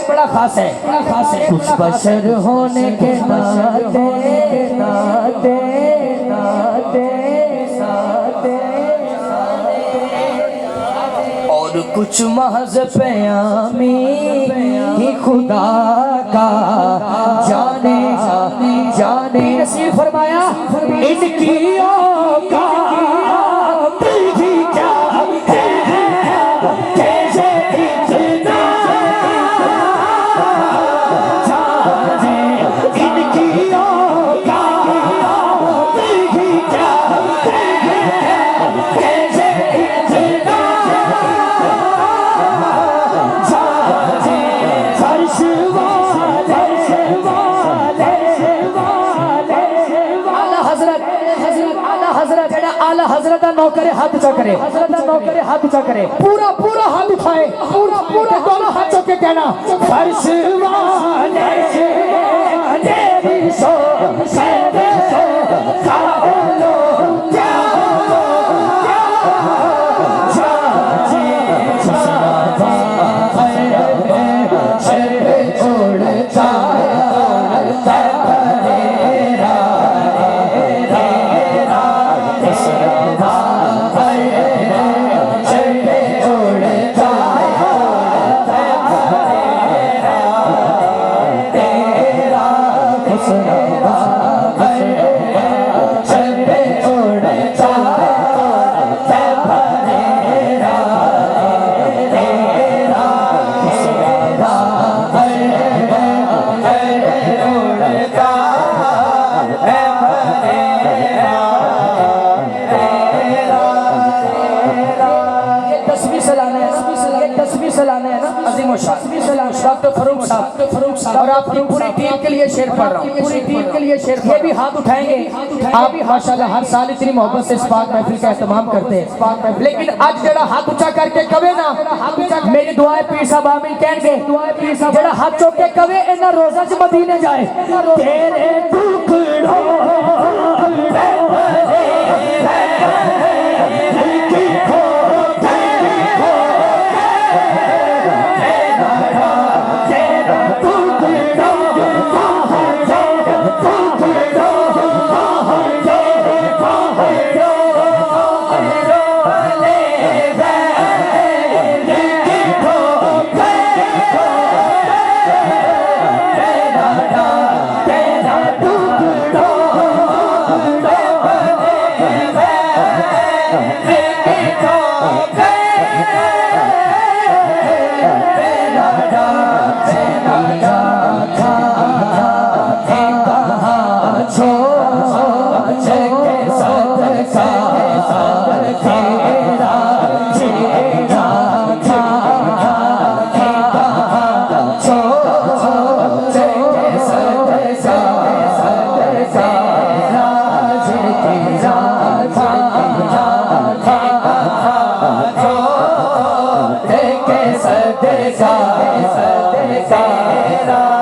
बड़ा खास है कुछ बशर होने के नाते नाते नाते और कुछ महज प्यामी ही खुदा का जाने जाने नसीब फरमाया इनकी औकात भी क्या हजरत नौकरे हाथ ऊंचा करे, हजरत नौकरे हाथ ऊंचा करे, पूरा पूरा हाथ उठाए, पूरा पूरा दोनों हाथों के कहना फर्श वाले तेरी सो सैदे सालो क्या और आपकी पूरी टीम के लिए शेर पढ़ रहा हूँ, पूरी टीम के लिए शेर। ये भी हाथ उठाएंगे, आप भी माशाल्लाह हर साल इतनी मोहब्बत से इस पाक महफिल का एहतमाम करते हैं, लेकिन आज जरा हाथ ऊंचा करके कवे ना मेरी दुआएं पीर साहब आमीन कहेंगे, जरा हाथ चौक के कवे इन्ना रोजा च मदीने जाए तेरे टुकड़ों सदका सदका